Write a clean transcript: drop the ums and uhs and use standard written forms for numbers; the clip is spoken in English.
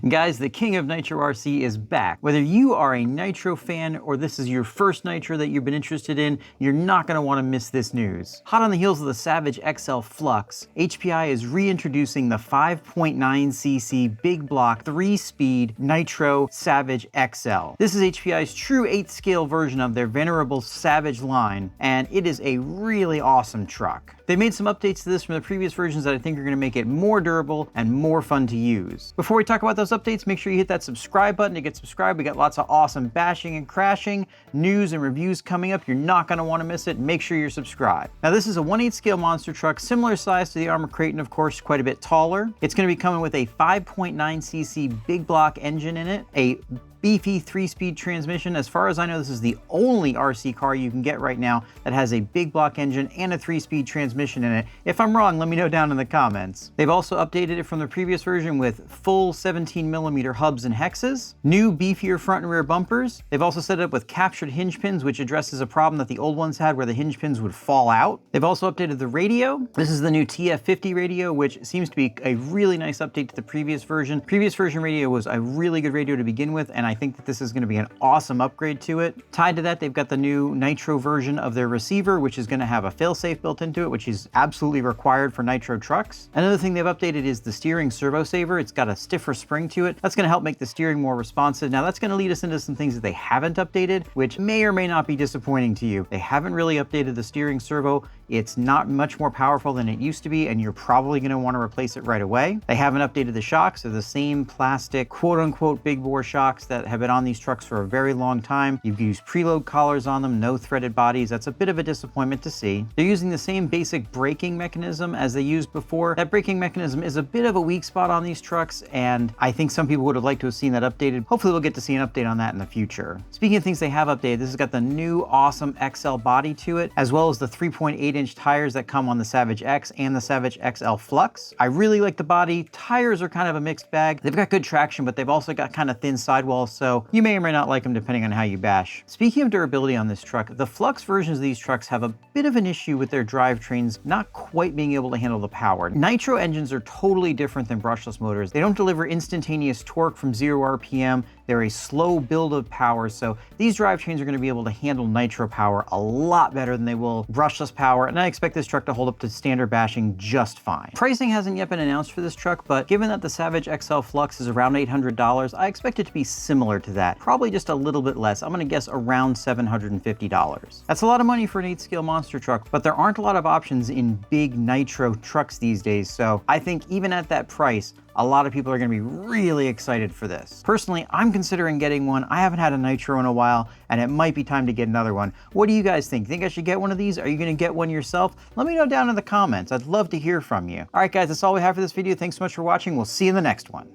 Guys, the king of Nitro RC is back. Whether you are a Nitro fan or this is your first Nitro that you've been interested in, you're not going to want to miss this news. Hot on the heels of the Savage XL Flux, HPI is reintroducing the 5.9cc big block 3-speed Nitro Savage XL. This is HPI's true 8th scale version of their venerable Savage line, and it is a really awesome truck. They made some updates to this from the previous versions that I think are going to make it more durable and more fun to use. Before we talk about those updates, make sure you hit that subscribe button to get subscribed. We got lots of awesome bashing and crashing, news and reviews coming up. You're not going to want to miss it. Make sure you're subscribed. Now this is a 1/8 scale monster truck, similar size to the Armored Kraton, of course, quite a bit taller. It's going to be coming with a 5.9cc big block engine in it, a beefy 3-speed transmission. As far as I know, this is the only RC car you can get right now that has a big block engine and a 3-speed transmission in it. If I'm wrong, let me know down in the comments. They've also updated it from the previous version with full 17mm hubs and hexes, new beefier front and rear bumpers. They've also set it up with captured hinge pins, which addresses a problem that the old ones had where the hinge pins would fall out. They've also updated the radio. This is the new TF50 radio, which seems to be a really nice update to the previous version. Previous version radio was a really good radio to begin with, and I think that this is going to be an awesome upgrade to it. Tied to that, they've got the new Nitro version of their receiver, which is going to have a failsafe built into it, which is absolutely required for Nitro trucks. Another thing they've updated is the steering servo saver. It's got a stiffer spring to it. That's going to help make the steering more responsive. Now that's going to lead us into some things that they haven't updated, which may or may not be disappointing to you. They haven't really updated the steering servo. It's not much more powerful than it used to be, and you're probably going to want to replace it right away. They haven't updated the shocks. They're the same plastic, quote-unquote, big bore shocks that have been on these trucks for a very long time. You've used preload collars on them, no threaded bodies. That's a bit of a disappointment to see. They're using the same basic braking mechanism as they used before. That braking mechanism is a bit of a weak spot on these trucks, and I think some people would have liked to have seen that updated. Hopefully we'll get to see an update on that in the future. Speaking of things they have updated, this has got the new awesome XL body to it, as well as the 3.8-inch tires that come on the Savage X and the Savage XL Flux. I really like the body. Tires are kind of a mixed bag. They've got good traction, but they've also got kind of thin sidewalls, so you may or may not like them depending on how you bash. Speaking of durability on this truck, the Flux versions of these trucks have a bit of an issue with their drivetrains not quite being able to handle the power. Nitro engines are totally different than brushless motors. They don't deliver instantaneous torque from 0 RPM. They're a slow build of power, so these drivetrains are going to be able to handle Nitro power a lot better than they will brushless power, and I expect this truck to hold up to standard bashing just fine. Pricing hasn't yet been announced for this truck, but given that the Savage XL Flux is around $800, I expect it to be similar to that. Probably just a little bit less. I'm going to guess around $750. That's a lot of money for an 8-scale monster truck, but there aren't a lot of options in big Nitro trucks these days, so I think even at that price, a lot of people are going to be really excited for this. Personally, I'm considering getting one. I haven't had a Nitro in a while, and it might be time to get another one. What do you guys think? Think I should get one of these? Are you going to get one yourself? Let me know down in the comments. I'd love to hear from you. All right, guys, that's all we have for this video. Thanks so much for watching. We'll see you in the next one.